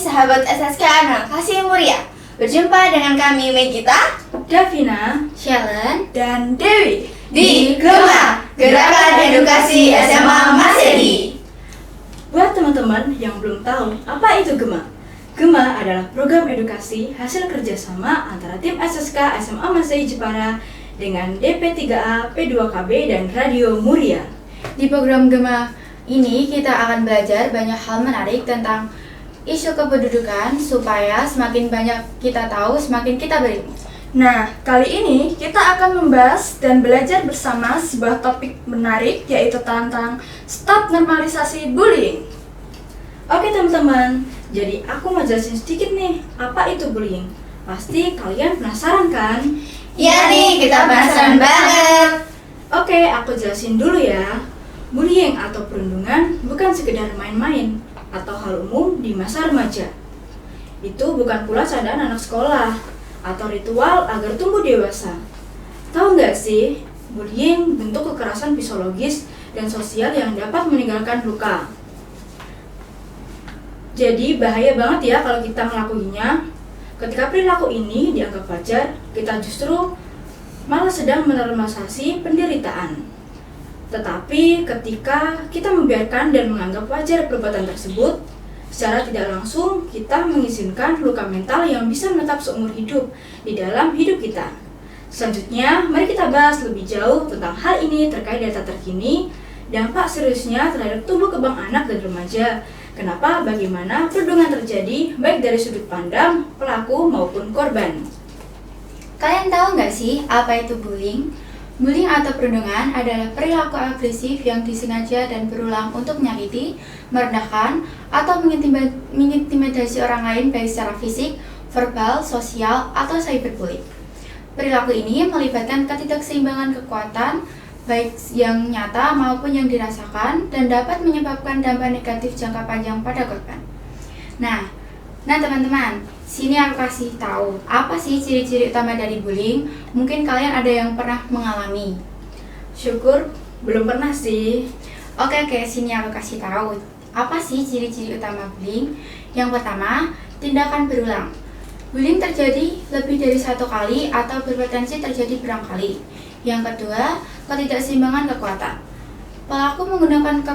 sahabat SSK Anak Kasih Muria. Berjumpa dengan kami Megita, Davina, Shellen, dan Dewi di GEMA, Gerakan Edukasi SMA Masedi. Buat teman-teman yang belum tahu apa itu GEMA, GEMA adalah program edukasi hasil kerjasama antara tim SSK SMA Masedi Jepara dengan DP3A, P2KB, dan Radio Muria. Di program GEMA ini kita akan belajar banyak hal menarik tentang isu kependudukan supaya semakin banyak kita tahu, semakin kita berilmu. Nah, kali ini kita akan membahas dan belajar bersama sebuah topik menarik, yaitu tentang stop normalisasi bullying. Oke teman-teman, jadi aku mau jelasin sedikit nih, apa itu bullying. Pasti kalian penasaran kan? Iya nih, kita penasaran banget. Oke, aku jelasin dulu ya. Bullying atau perundungan bukan sekedar main-main atau hal umum di masa remaja. Itu bukan pula candaan anak sekolah atau ritual agar tumbuh dewasa. Tahu nggak sih, bullying bentuk kekerasan psikologis dan sosial yang dapat meninggalkan luka. Jadi bahaya banget ya kalau kita melakukannya. Ketika perilaku ini dianggap wajar, kita justru malah sedang menormalisasi penderitaan. Tetapi ketika kita membiarkan dan menganggap wajar perbuatan tersebut, secara tidak langsung kita mengizinkan luka mental yang bisa menetap seumur hidup di dalam hidup kita. Selanjutnya, mari kita bahas lebih jauh tentang hal ini terkait data terkini, dampak seriusnya terhadap tumbuh kembang anak dan remaja, kenapa, bagaimana perundungan terjadi baik dari sudut pandang pelaku maupun korban. Kalian tahu nggak sih apa itu bullying? Bullying atau perundungan adalah perilaku agresif yang disengaja dan berulang untuk menyakiti, merendahkan, atau mengintimidasi orang lain baik secara fisik, verbal, sosial, atau cyberbullying. Perilaku ini melibatkan ketidakseimbangan kekuatan, baik yang nyata maupun yang dirasakan, dan dapat menyebabkan dampak negatif jangka panjang pada korban. Nah teman-teman, sini aku kasih tahu apa sih ciri-ciri utama dari bullying. Mungkin kalian ada yang pernah mengalami. Syukur belum pernah sih. Oke, sini aku kasih tahu apa sih ciri-ciri utama bullying. Yang pertama, tindakan berulang. Bullying terjadi lebih dari satu kali atau berpotensi terjadi berulang kali. Yang kedua, ketidakseimbangan kekuatan. Pelaku menggunakan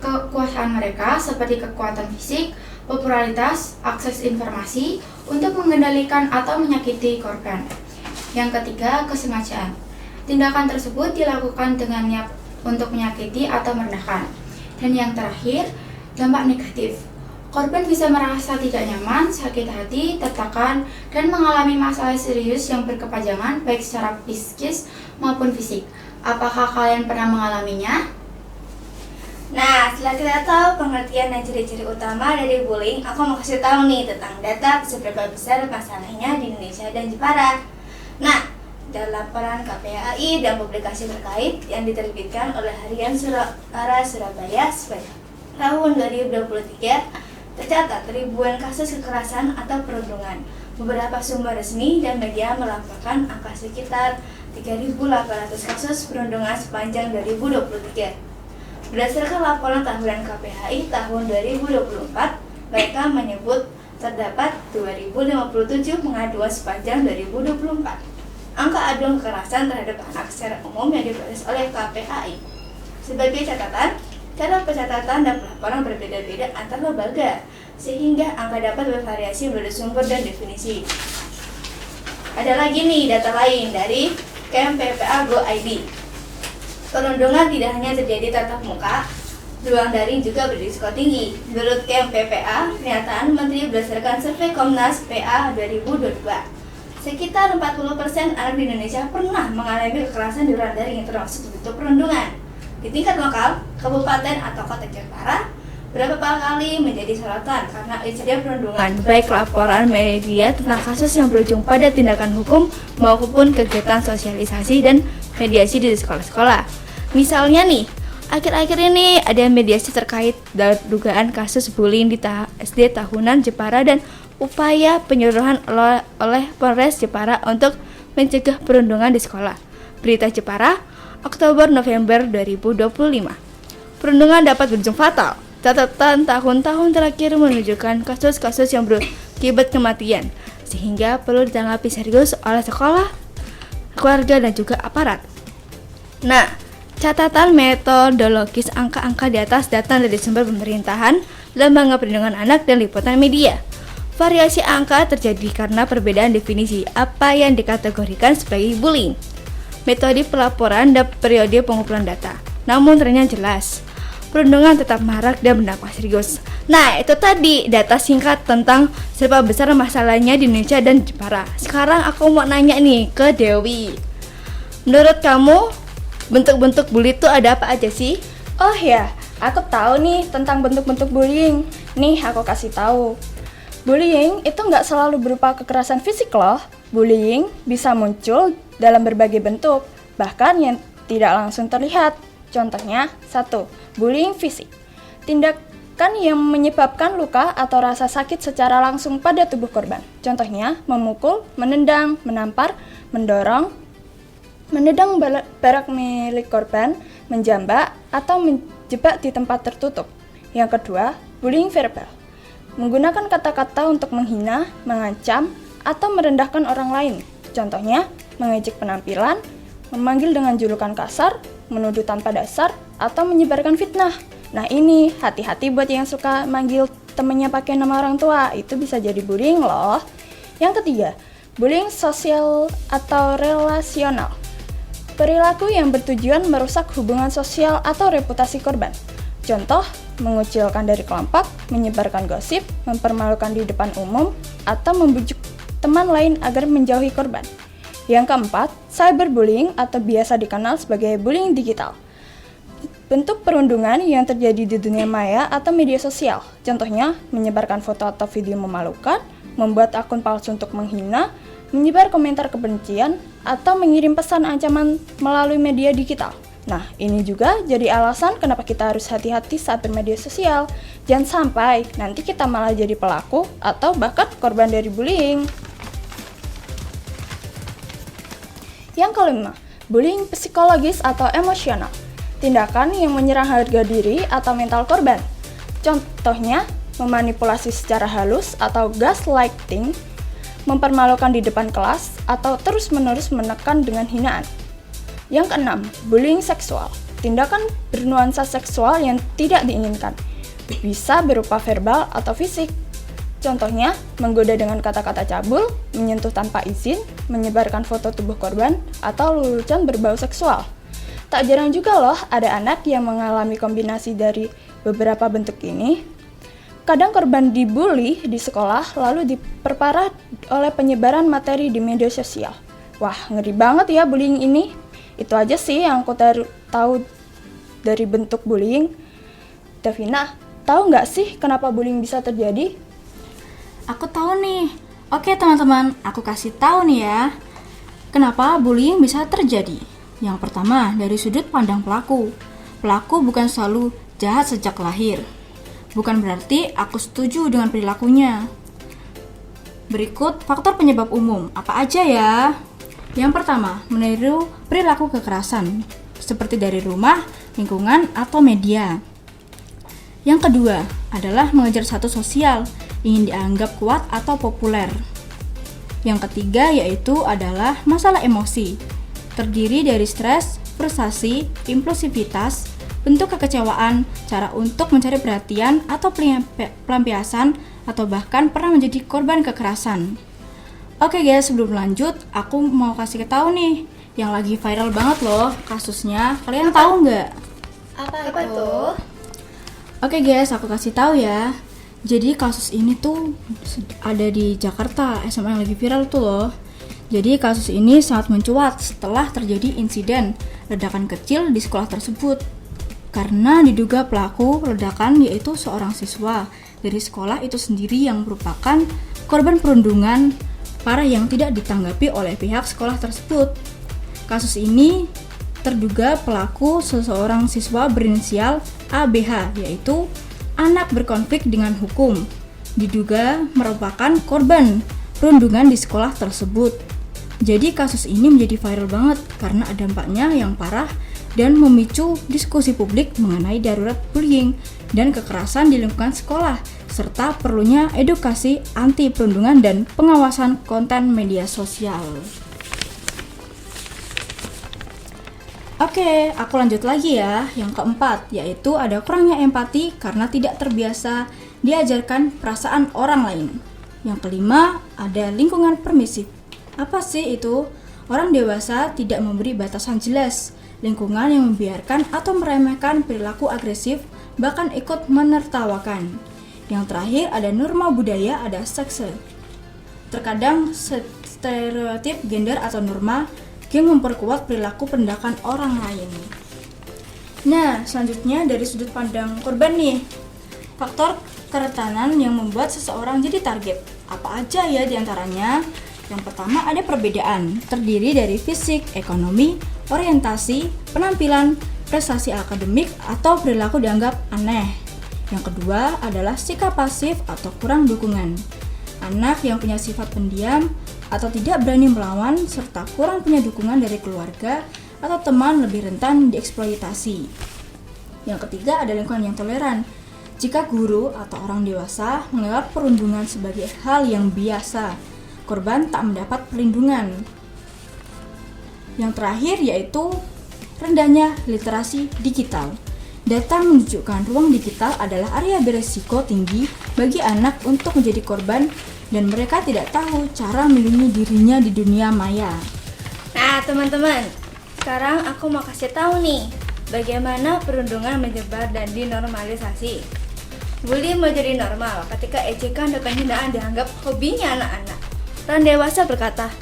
kekuasaan mereka seperti kekuatan fisik, popularitas, akses informasi untuk mengendalikan atau menyakiti korban. Yang ketiga, kesengajaan. Tindakan tersebut dilakukan dengan niat untuk menyakiti atau merendahkan. Dan yang terakhir, dampak negatif. Korban bisa merasa tidak nyaman, sakit hati, tertekan, dan mengalami masalah serius yang berkepanjangan baik secara psikis maupun fisik. Apakah kalian pernah mengalaminya? Nah, setelah kita tahu pengertian dan ciri-ciri utama dari bullying, aku mau kasih tahu nih tentang data seberapa besar masalahnya di Indonesia dan Jepara. Nah, dalam laporan KPAI dan publikasi terkait yang diterbitkan oleh Harian Suara Surabaya tahun 2023, tercatat ribuan kasus kekerasan atau perundungan. Beberapa sumber resmi dan media melaporkan angka sekitar 3.800 kasus perundungan sepanjang 2023. Berdasarkan laporan tahunan KPAI tahun 2024, mereka menyebut terdapat 2.057 pengaduan sepanjang 2024. Angka aduan kekerasan terhadap anak secara umum yang diproses oleh KPAI. Sebagai catatan, cara pencatatan dan pelaporan berbeda-beda antar lembaga, sehingga angka dapat bervariasi menurut sumber dan definisi. Ada lagi nih data lain dari KMPPA.go.id. Perundungan tidak hanya terjadi tatap muka, ruang daring juga berisiko tinggi. Menurut KMPPA, pernyataan Menteri berdasarkan survei Komnas PA 2022, sekitar 40% anak di Indonesia pernah mengalami kekerasan di ruang daring yang termasuk bentuk perundungan. Di tingkat lokal, kabupaten atau kota Jepara, berapa kali menjadi sorotan karena insiden perundungan, baik laporan media tentang kasus yang berujung pada tindakan hukum maupun kegiatan sosialisasi dan mediasi di sekolah-sekolah. Misalnya nih, akhir-akhir ini ada mediasi terkait dugaan kasus bullying di SD tahunan Jepara dan upaya penyuluhan oleh Polres Jepara untuk mencegah perundungan di sekolah. Berita Jepara, Oktober-November 2025. Perundungan dapat berujung fatal. Catatan tahun-tahun terakhir menunjukkan kasus-kasus yang berakibat kematian, sehingga perlu ditanggapi serius oleh sekolah, keluarga, dan juga aparat. Nah, catatan metodologis angka-angka di atas datang dari sumber pemerintahan, lembaga perlindungan anak, dan liputan media. Variasi angka terjadi karena perbedaan definisi apa yang dikategorikan sebagai bullying, metode pelaporan, dan periode pengumpulan data. Namun trennya jelas, perundungan tetap marak dan berdampak serius. Nah, itu tadi data singkat tentang seberapa besar masalahnya di Indonesia dan Jepara. Sekarang aku mau nanya nih ke Dewi. Menurut kamu, bentuk-bentuk bully itu ada apa aja sih? Oh ya, aku tahu nih tentang bentuk-bentuk bullying. Nih, aku kasih tahu. Bullying itu nggak selalu berupa kekerasan fisik loh. Bullying bisa muncul dalam berbagai bentuk, bahkan yang tidak langsung terlihat. Contohnya, 1. Bullying fisik. Tindakan yang menyebabkan luka atau rasa sakit secara langsung pada tubuh korban. Contohnya, memukul, menendang, menampar, mendorong, menendang barak milik korban, menjambak, atau menjebak di tempat tertutup. Yang kedua, bullying verbal. Menggunakan kata-kata untuk menghina, mengancam, atau merendahkan orang lain. Contohnya, mengejek penampilan, memanggil dengan julukan kasar, menuduh tanpa dasar, atau menyebarkan fitnah. Nah ini, hati-hati buat yang suka manggil temennya pakai nama orang tua, itu bisa jadi bullying loh. Yang ketiga, bullying sosial atau relasional. Perilaku yang bertujuan merusak hubungan sosial atau reputasi korban. Contoh, mengucilkan dari kelompok, menyebarkan gosip, mempermalukan di depan umum, atau membujuk teman lain agar menjauhi korban. Yang keempat, cyberbullying atau biasa dikenal sebagai bullying digital. Bentuk perundungan yang terjadi di dunia maya atau media sosial. Contohnya, menyebarkan foto atau video memalukan, membuat akun palsu untuk menghina, menyebar komentar kebencian, atau mengirim pesan ancaman melalui media digital. Nah, ini juga jadi alasan kenapa kita harus hati-hati saat bermedia sosial. Jangan sampai nanti kita malah jadi pelaku atau bahkan korban dari bullying. Yang kelima, bullying psikologis atau emosional. Tindakan yang menyerang harga diri atau mental korban. Contohnya, memanipulasi secara halus atau gaslighting, mempermalukan di depan kelas, atau terus-menerus menekan dengan hinaan. Yang keenam, bullying seksual. Tindakan bernuansa seksual yang tidak diinginkan. Bisa berupa verbal atau fisik. Contohnya, menggoda dengan kata-kata cabul, menyentuh tanpa izin, menyebarkan foto tubuh korban, atau lelucon berbau seksual. Tak jarang juga loh ada anak yang mengalami kombinasi dari beberapa bentuk ini. Kadang korban dibully di sekolah lalu diperparah oleh penyebaran materi di media sosial. Wah, ngeri banget ya bullying ini. Itu aja sih yang aku tahu dari bentuk bullying. Davina, tahu nggak sih kenapa bullying bisa terjadi? Aku tahu nih. Oke teman-teman, aku kasih tahu nih ya. Kenapa bullying bisa terjadi? Yang pertama, dari sudut pandang pelaku. Pelaku bukan selalu jahat sejak lahir. Bukan berarti aku setuju dengan perilakunya. Berikut faktor penyebab umum. Apa aja ya? Yang pertama, meniru perilaku kekerasan, seperti dari rumah, lingkungan, atau media. Yang kedua, adalah mengejar status sosial, ingin dianggap kuat atau populer. Yang ketiga, yaitu adalah masalah emosi, terdiri dari stres, frustasi, impulsivitas, bentuk kekecewaan, cara untuk mencari perhatian atau pelampiasan, atau bahkan pernah menjadi korban kekerasan. Oke guys, sebelum lanjut, aku mau kasih tahu nih, yang lagi viral banget loh kasusnya. Kalian tahu nggak? Apa itu? Oke guys, aku kasih tahu ya. Jadi kasus ini tuh ada di Jakarta, SMA yang lagi viral tuh loh. Jadi kasus ini sangat mencuat setelah terjadi insiden ledakan kecil di sekolah tersebut. Karena diduga pelaku ledakan yaitu seorang siswa dari sekolah itu sendiri yang merupakan korban perundungan parah yang tidak ditanggapi oleh pihak sekolah tersebut. Kasus ini terduga pelaku seseorang siswa berinisial ABH, yaitu anak berkonflik dengan hukum. Diduga merupakan korban perundungan di sekolah tersebut. Jadi kasus ini menjadi viral banget karena dampaknya yang parah dan memicu diskusi publik mengenai darurat bullying dan kekerasan di lingkungan sekolah, serta perlunya edukasi anti perundungan dan pengawasan konten media sosial. Oke, aku lanjut lagi ya. Yang keempat, yaitu ada kurangnya empati karena tidak terbiasa diajarkan perasaan orang lain. Yang kelima, ada lingkungan permisif. Apa sih itu? Orang dewasa tidak memberi batasan jelas. Lingkungan yang membiarkan atau meremehkan perilaku agresif, bahkan ikut menertawakan. Yang terakhir, ada norma budaya, ada sekse. Terkadang stereotip gender atau norma yang memperkuat perilaku penindakan orang lain. Nah, selanjutnya dari sudut pandang korban nih. Faktor kerentanan yang membuat seseorang jadi target. Apa aja ya diantaranya? Yang pertama ada perbedaan, terdiri dari fisik, ekonomi, orientasi, penampilan, prestasi akademik, atau perilaku dianggap aneh. Yang kedua adalah sikap pasif atau kurang dukungan. Anak yang punya sifat pendiam atau tidak berani melawan serta kurang punya dukungan dari keluarga atau teman lebih rentan dieksploitasi. Yang ketiga ada lingkungan yang toleran. Jika guru atau orang dewasa menganggap perundungan sebagai hal yang biasa, korban tak mendapat perlindungan. Yang terakhir yaitu rendahnya literasi digital. Data menunjukkan ruang digital adalah area beresiko tinggi bagi anak untuk menjadi korban dan mereka tidak tahu cara melindungi dirinya di dunia maya. Nah teman-teman, sekarang aku mau kasih tahu nih bagaimana perundungan menyebar dan dinormalisasi. Bully menjadi normal ketika ejekan dan penghinaan dianggap hobinya anak-anak. Orang dewasa berkata,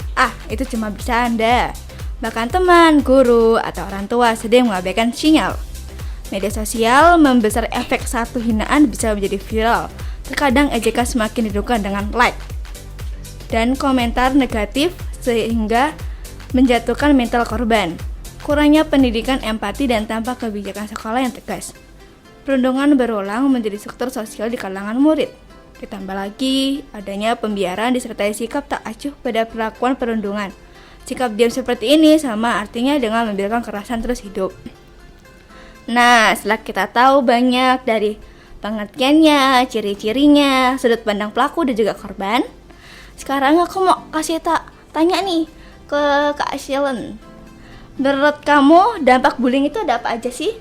itu cuma bercanda. Bahkan teman, guru, atau orang tua sedang mengabaikan sinyal. Media sosial membesar efek satu hinaan bisa menjadi viral. Terkadang ejekan semakin didukung dengan like dan komentar negatif sehingga menjatuhkan mental korban. Kurangnya pendidikan empati dan tanpa kebijakan sekolah yang tegas. Perundungan berulang menjadi struktur sosial di kalangan murid. Ditambah lagi adanya pembiaran disertai sikap tak acuh pada perlakuan perundungan. Sikap diam seperti ini sama artinya dengan membiarkan kekerasan terus hidup. Nah, setelah kita tahu banyak dari pengertiannya, ciri-cirinya, sudut pandang pelaku dan juga korban, sekarang aku mau kasih tanya nih ke Kak Shilin. Menurut kamu dampak bullying itu ada apa aja sih?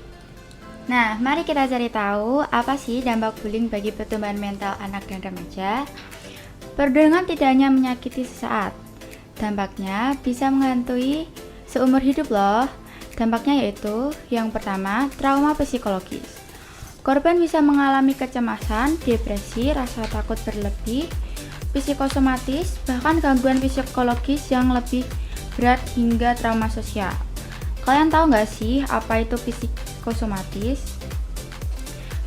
Nah, mari kita cari tahu apa sih dampak bullying bagi pertumbuhan mental anak dan remaja. Perundungan tidak hanya menyakiti sesaat, dampaknya bisa menghantui seumur hidup loh. Dampaknya yaitu yang pertama, trauma psikologis. Korban bisa mengalami kecemasan, depresi, rasa takut berlebih, psikosomatis, bahkan gangguan psikologis yang lebih berat hingga trauma sosial. Kalian tahu nggak sih apa itu psikosomatis?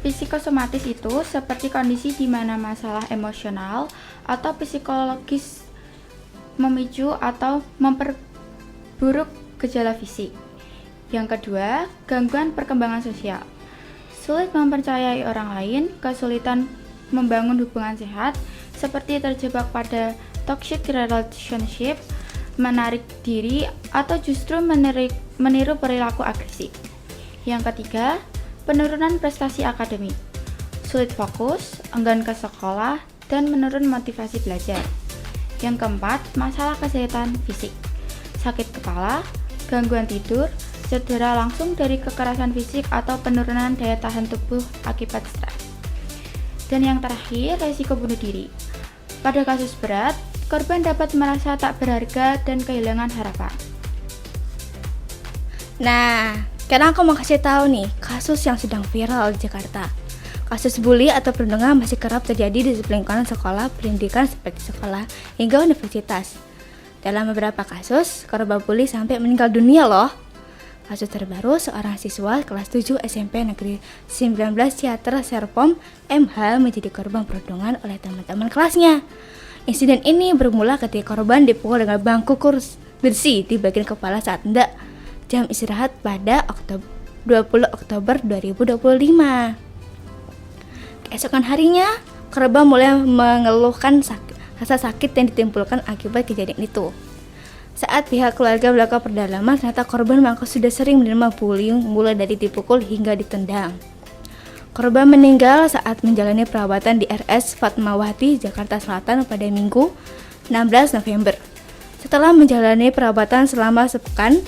Psikosomatis itu seperti kondisi di mana masalah emosional atau psikologis memicu atau memperburuk gejala fisik. Yang kedua, gangguan perkembangan sosial. Sulit mempercayai orang lain, kesulitan membangun hubungan sehat, seperti terjebak pada toxic relationship, menarik diri, atau justru meniru perilaku agresif. Yang ketiga, penurunan prestasi akademik. Sulit fokus, enggan ke sekolah, dan menurun motivasi belajar. Yang keempat, masalah kesehatan fisik. Sakit kepala, gangguan tidur, cedera langsung dari kekerasan fisik atau penurunan daya tahan tubuh akibat stres. Dan yang terakhir, resiko bunuh diri. Pada kasus berat, korban dapat merasa tak berharga dan kehilangan harapan. Nah, sekarang aku mau kasih tahu nih kasus yang sedang viral di Jakarta. Kasus bully atau perundungan masih kerap terjadi di lingkungan sekolah pendidikan seperti sekolah hingga universitas. Dalam beberapa kasus, korban bully sampai meninggal dunia loh. Kasus terbaru, seorang siswa kelas 7 SMP Negeri 19 Ciater Serpom MH menjadi korban perundungan oleh teman-teman kelasnya. Insiden ini bermula ketika korban dipukul dengan bangku kursi besi di bagian kepala saat hendak jam istirahat pada 20 Oktober 2025. Keesokan harinya, korban mulai mengeluhkan rasa sakit yang ditimbulkan akibat kejadian itu. Saat pihak keluarga melakukan pendalaman, ternyata korban mengaku sudah sering menerima bullying mulai dari dipukul hingga ditendang. Korban meninggal saat menjalani perawatan di RS Fatmawati, Jakarta Selatan pada Minggu 16 November. Setelah menjalani perawatan selama sepekan,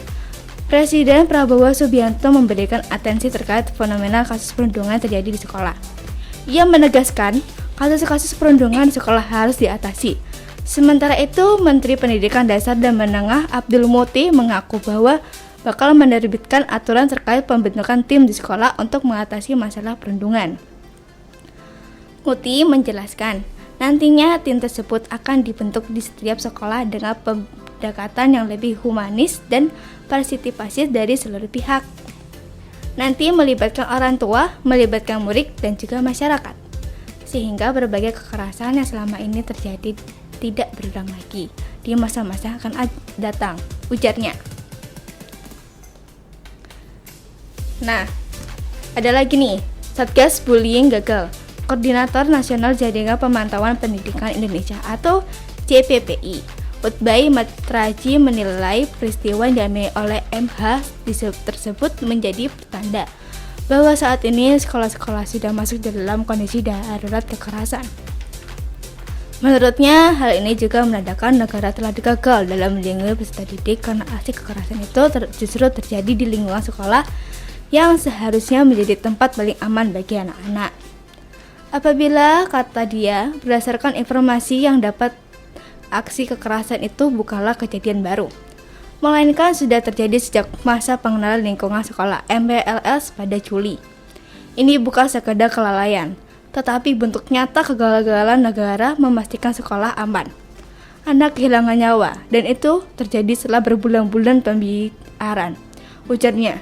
Presiden Prabowo Subianto memberikan atensi terkait fenomena kasus perundungan terjadi di sekolah. Ia menegaskan kasus-kasus perundungan di sekolah harus diatasi. Sementara itu, Menteri Pendidikan Dasar dan Menengah Abdul Muti mengaku bahwa bakal menerbitkan aturan terkait pembentukan tim di sekolah untuk mengatasi masalah perundungan. Muti menjelaskan, nantinya tim tersebut akan dibentuk di setiap sekolah dengan pendekatan yang lebih humanis dan partisipasi dari seluruh pihak. Nanti melibatkan orang tua, melibatkan murid dan juga masyarakat, sehingga berbagai kekerasan yang selama ini terjadi tidak berulang lagi di masa-masa akan datang, ujarnya. Nah, ada lagi nih, Satgas Bullying gagal. Koordinator Nasional Jaringan Pemantauan Pendidikan Indonesia atau JPPI, Utbay Matraji menilai peristiwa yang dialami oleh MH tersebut menjadi pertanda bahwa saat ini sekolah-sekolah sudah masuk dalam kondisi darurat kekerasan. Menurutnya, hal ini juga menandakan negara telah gagal dalam melindungi peserta didik karena aksi kekerasan itu justru terjadi di lingkungan sekolah yang seharusnya menjadi tempat paling aman bagi anak-anak. Apabila, kata dia, berdasarkan informasi yang dapat, aksi kekerasan itu bukanlah kejadian baru, melainkan sudah terjadi sejak masa pengenalan lingkungan sekolah MPLS pada Juli. Ini bukan sekedar kelalaian, tetapi bentuk nyata kegagalan negara memastikan sekolah aman. Anak kehilangan nyawa, dan itu terjadi setelah berbulan-bulan pembiaran, ujarnya.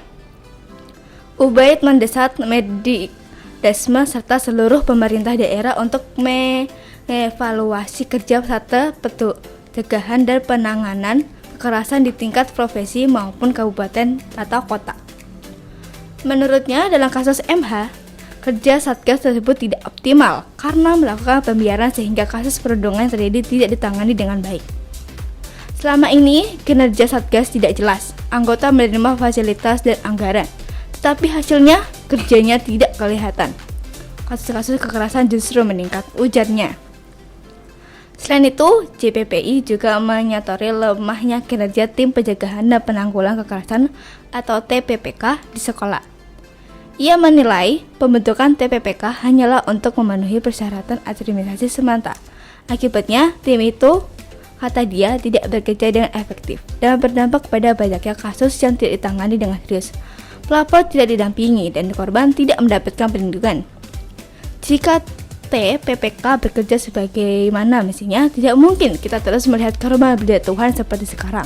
Ubaid mendesak Medikdesma serta seluruh pemerintah daerah untuk mengevaluasi kerja serta pencegahan dan penanganan kekerasan di tingkat provinsi maupun kabupaten atau kota. Menurutnya, dalam kasus MH, kerja Satgas tersebut tidak optimal karena melakukan pembiaran sehingga kasus perundungan yang terjadi tidak ditangani dengan baik. Selama ini, kinerja Satgas tidak jelas, anggota menerima fasilitas dan anggaran, tetapi hasilnya kerjanya tidak kelihatan. Kasus-kasus kekerasan justru meningkat, ujarnya. Selain itu, JPPI juga menyatori lemahnya kinerja Tim Pencegahan dan Penanggulangan Kekerasan atau TPPK di sekolah. Ia menilai pembentukan TPPK hanyalah untuk memenuhi persyaratan administrasi semata. Akibatnya, tim itu, kata dia, tidak bekerja dengan efektif dan berdampak pada banyaknya kasus yang tidak ditangani dengan serius. Pelapor tidak didampingi dan korban tidak mendapatkan perlindungan. Jika TPPK bekerja sebagaimana mestinya, tidak mungkin kita terus melihat korban berjatuhan seperti sekarang.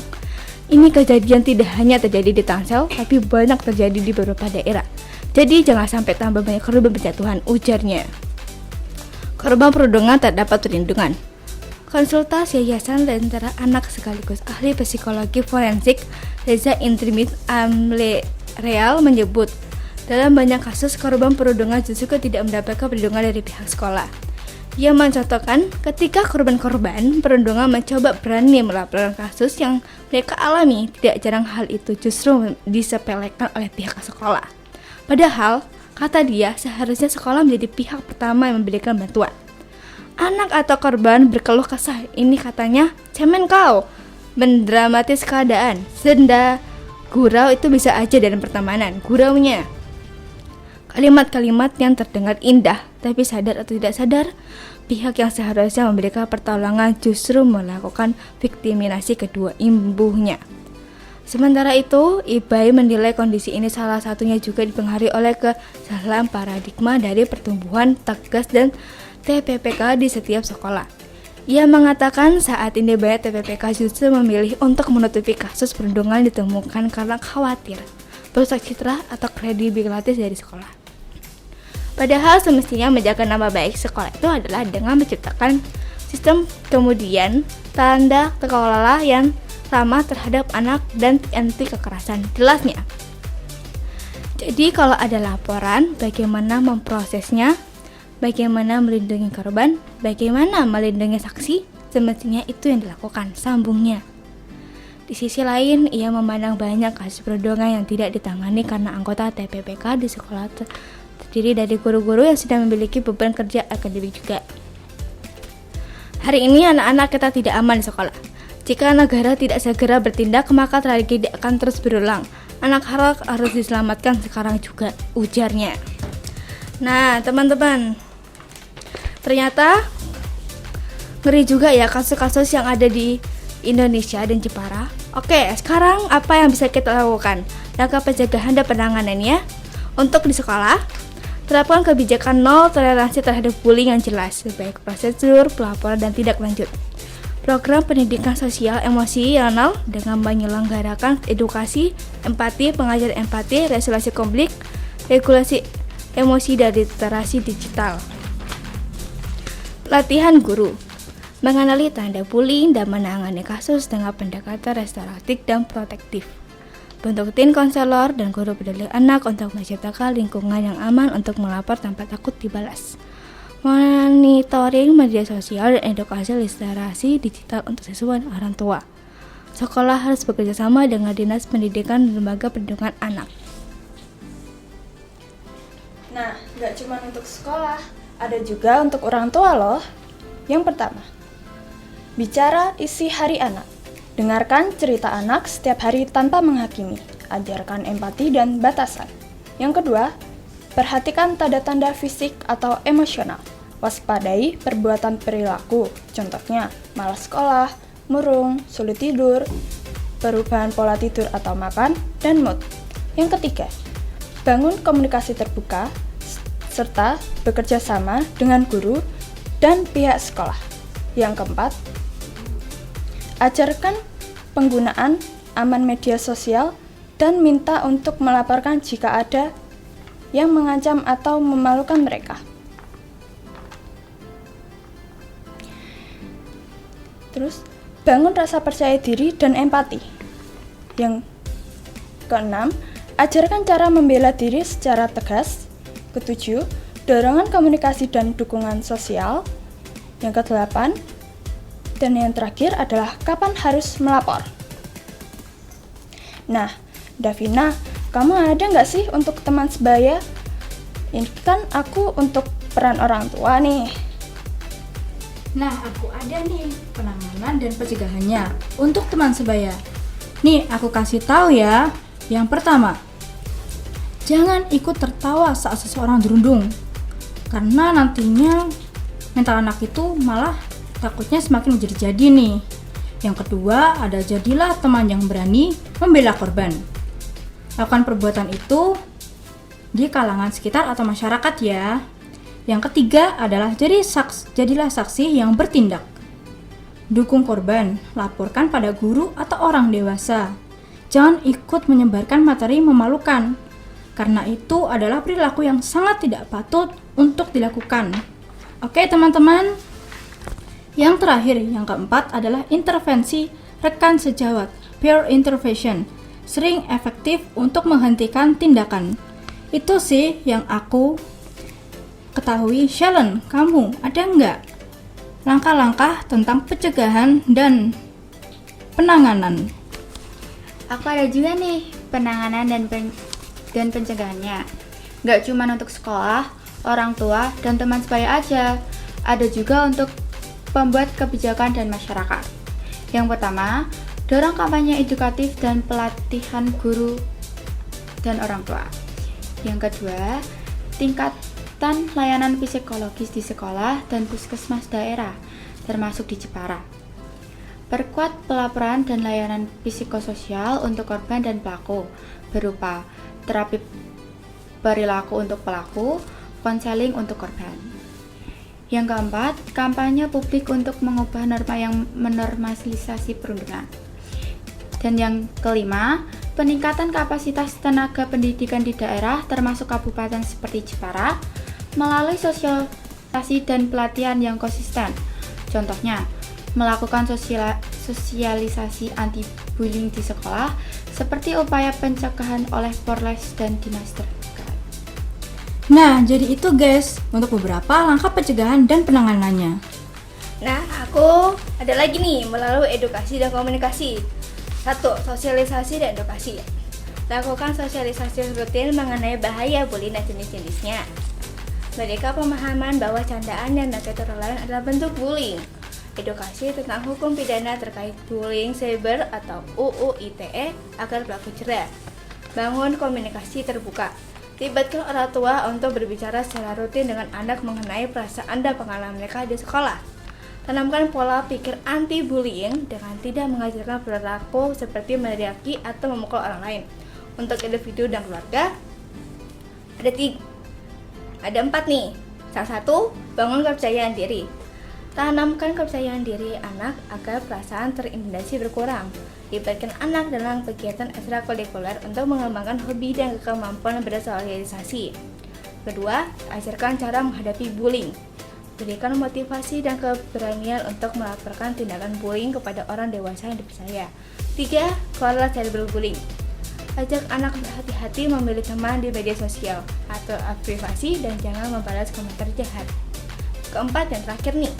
Ini kejadian tidak hanya terjadi di Tangsel, tapi banyak terjadi di beberapa daerah. Jadi jangan sampai tambah banyak korban berjatuhan, ujarnya. Korban perundungan tak dapat perlindungan. Konsultas Yayasan Lentera Anak sekaligus ahli psikologi forensik Reza Intrimit Amlereal menyebut, dalam banyak kasus korban perundungan justru tidak mendapatkan perlindungan dari pihak sekolah. Ia mencontohkan ketika korban-korban perundungan mencoba berani melaporkan kasus yang mereka alami, tidak jarang hal itu justru disepelekan oleh pihak sekolah. Padahal, kata dia, seharusnya sekolah menjadi pihak pertama yang memberikan bantuan. Anak atau korban berkeluh kesah, ini katanya cemen kau, mendramatis keadaan. Senda gurau itu bisa aja dalam pertemanan, guraunya. Kalimat-kalimat yang terdengar indah, tapi sadar atau tidak sadar, pihak yang seharusnya memberikan pertolongan justru melakukan viktimisasi kedua imbuhnya. Sementara itu, Ibai menilai kondisi ini salah satunya juga dipengaruhi oleh kesalahan paradigma dari pertumbuhan Satgas dan TPPK di setiap sekolah. Ia mengatakan saat ini banyak TPPK justru memilih untuk menutupi kasus perundungan ditemukan karena khawatir merusak citra atau kredibilitas dari sekolah. Padahal semestinya menjaga nama baik sekolah itu adalah dengan menciptakan sistem kemudian tanda kelola yang ramah terhadap anak dan anti kekerasan, jelasnya. Jadi kalau ada laporan, bagaimana memprosesnya, bagaimana melindungi korban, bagaimana melindungi saksi, semestinya itu yang dilakukan, sambungnya. Di sisi lain, ia memandang banyak kasus perundungan yang tidak ditangani karena anggota TPPK di sekolah terdiri dari guru-guru yang sudah memiliki beban kerja akademik juga. Hari ini anak-anak kita tidak aman di sekolah. Jika negara tidak segera bertindak, maka tragedi akan terus berulang. Anak-anak harus diselamatkan sekarang juga, ujarnya. Nah, teman-teman, ternyata ngeri juga ya kasus-kasus yang ada di Indonesia dan Jepara. Oke, sekarang apa yang bisa kita lakukan? Langkah pencegahan dan penanganannya. Untuk di sekolah, terapkan kebijakan nol toleransi terhadap bullying yang jelas, baik prosedur, pelaporan, dan tindak lanjut. Program pendidikan sosial emosional dengan menyelenggarakan edukasi, empati, pengajaran empati, resolusi konflik, regulasi emosi, dan literasi digital. Latihan guru mengenali tanda bullying dan menangani kasus dengan pendekatan restoratif dan protektif. Bentuk tim konselor dan guru peduli anak untuk menciptakan lingkungan yang aman untuk melapor tanpa takut dibalas. Monitoring media sosial dan edukasi literasi digital untuk siswa dan orang tua. Sekolah harus bekerja sama dengan Dinas Pendidikan dan Lembaga Perlindungan Anak. Nah, nggak cuma untuk sekolah, ada juga untuk orang tua loh. Yang pertama, bicara isi hari anak. Dengarkan cerita anak setiap hari tanpa menghakimi. Ajarkan empati dan batasan. Yang kedua, perhatikan tanda-tanda fisik atau emosional. Waspadai perbuatan perilaku, contohnya malas sekolah, murung, sulit tidur, perubahan pola tidur atau makan, dan mood. Yang ketiga, bangun komunikasi terbuka, serta bekerja sama dengan guru dan pihak sekolah. Yang keempat, ajarkan penggunaan aman media sosial dan minta untuk melaporkan jika ada yang mengancam atau memalukan mereka. Terus, bangun rasa percaya diri dan empati. Yang keenam, ajarkan cara membela diri secara tegas. Ketujuh, dorongan komunikasi dan dukungan sosial. Yang kedelapan, dan yang terakhir adalah kapan harus melapor. Nah, Davina, kamu ada nggak sih untuk teman sebaya? Ini kan aku untuk peran orang tua nih. Nah, aku ada nih penanganan dan pencegahannya untuk teman sebaya. Nih, aku kasih tahu ya. Yang pertama, jangan ikut tertawa saat seseorang dirundung. Karena nantinya mental anak itu malah takutnya semakin menjadi-jadi nih. Yang kedua, ada jadilah teman yang berani membela korban. Lakukan perbuatan itu di kalangan sekitar atau masyarakat ya. Yang ketiga adalah jadilah saksi yang bertindak. Dukung korban, laporkan pada guru atau orang dewasa. Jangan ikut menyebarkan materi memalukan, karena itu adalah perilaku yang sangat tidak patut untuk dilakukan. Oke teman-teman. Yang terakhir, yang keempat adalah intervensi rekan sejawat, peer intervention. Sering efektif untuk menghentikan tindakan. Itu sih yang aku ketahui. Shellen, kamu ada nggak langkah-langkah tentang pencegahan dan penanganan? Aku ada juga nih penanganan dan pencegahannya. Nggak cuma untuk sekolah, orang tua, dan teman sebaya aja. Ada juga untuk pembuat kebijakan dan masyarakat. Yang pertama, dorong kampanye edukatif dan pelatihan guru dan orang tua. Yang kedua, tingkatkan layanan psikologis di sekolah dan puskesmas daerah, termasuk di Jepara. Perkuat pelaporan dan layanan psikososial untuk korban dan pelaku, berupa terapi perilaku untuk pelaku, konseling untuk korban. Yang keempat, kampanye publik untuk mengubah norma yang menormalisasi perundungan. Dan yang kelima, peningkatan kapasitas tenaga pendidikan di daerah termasuk kabupaten seperti Jepara melalui sosialisasi dan pelatihan yang konsisten. Contohnya, melakukan sosialisasi anti-bullying di sekolah seperti upaya pencegahan oleh Polres dan Dinas terkait. Nah, jadi itu guys, untuk beberapa langkah pencegahan dan penanganannya. Nah, aku ada lagi nih melalui edukasi dan komunikasi. 1. Sosialisasi dan edukasi. Lakukan sosialisasi rutin mengenai bahaya bullying dan jenis-jenisnya. Berikan pemahaman bahwa candaan dan netizen lain adalah bentuk bullying. Edukasi tentang hukum pidana terkait bullying cyber atau UU ITE agar pelaku jera. Bangun komunikasi terbuka. Libatkan orang tua untuk berbicara secara rutin dengan anak mengenai perasaan dan pengalaman mereka di sekolah. Tanamkan pola pikir anti-bullying dengan tidak mengajarkan perilaku seperti meneriaki atau memukul orang lain. Untuk individu dan keluarga, ada 4 nih. Salah satu, bangun kepercayaan diri. Tanamkan kepercayaan diri anak agar perasaan terintimidasi berkurang. Libatkan anak dalam kegiatan ekstrakurikuler untuk mengembangkan hobi dan kemampuan bersosialisasi. Kedua, ajarkan cara menghadapi bullying. Berikan motivasi dan keberanian untuk melaporkan tindakan bullying kepada orang dewasa yang dipercaya. 3. Kelola cyberbullying. Ajak anak berhati-hati memilih teman di media sosial atau privasi dan jangan membalas komentar jahat. Keempat dan terakhir nih,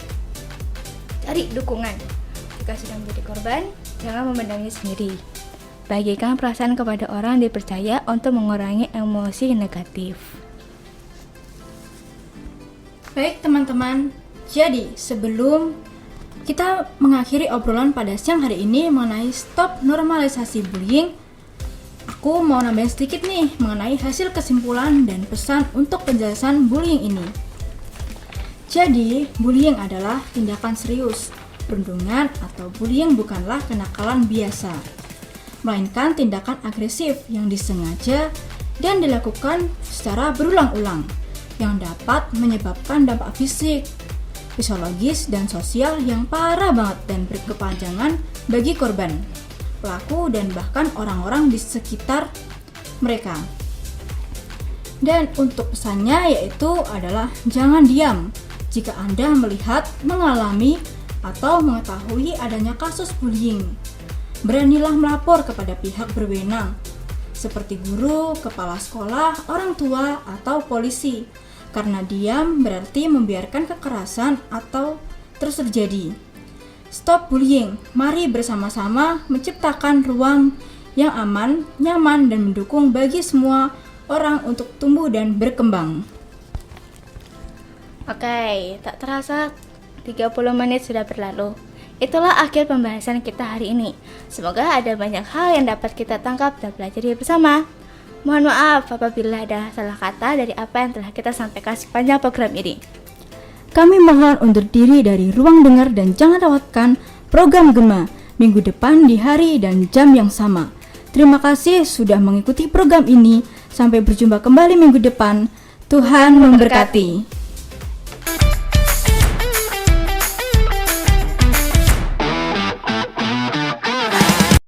cari dukungan. Jika sudah menjadi korban, jangan memendamnya sendiri. Bagikan perasaan kepada orang yang dipercaya untuk mengurangi emosi negatif. Baik teman-teman, jadi sebelum kita mengakhiri obrolan pada siang hari ini mengenai stop normalisasi bullying, aku mau nambahin sedikit nih mengenai hasil kesimpulan dan pesan untuk penjelasan bullying ini. Jadi, bullying adalah tindakan serius. Perundungan atau bullying bukanlah kenakalan biasa, melainkan tindakan agresif yang disengaja dan dilakukan secara berulang-ulang yang dapat menyebabkan dampak fisik, psikologis, dan sosial yang parah banget dan berkepanjangan bagi korban, pelaku, dan bahkan orang-orang di sekitar mereka. Dan untuk pesannya yaitu adalah jangan diam jika Anda melihat, mengalami, atau mengetahui adanya kasus bullying. Beranilah melapor kepada pihak berwenang, seperti guru, kepala sekolah, orang tua, atau polisi. Karena diam berarti membiarkan kekerasan atau terus terjadi. Stop bullying, mari bersama-sama menciptakan ruang yang aman, nyaman, dan mendukung bagi semua orang untuk tumbuh dan berkembang. Oke, tak terasa 30 menit sudah berlalu. Itulah akhir pembahasan kita hari ini. Semoga ada banyak hal yang dapat kita tangkap dan pelajari bersama. Mohon maaf apabila ada salah kata dari apa yang telah kita sampaikan sepanjang program ini. Kami mohon undur diri dari ruang dengar dan jangan lewatkan program Gema minggu depan di hari dan jam yang sama. Terima kasih sudah mengikuti program ini. Sampai berjumpa kembali minggu depan. Tuhan memberkati.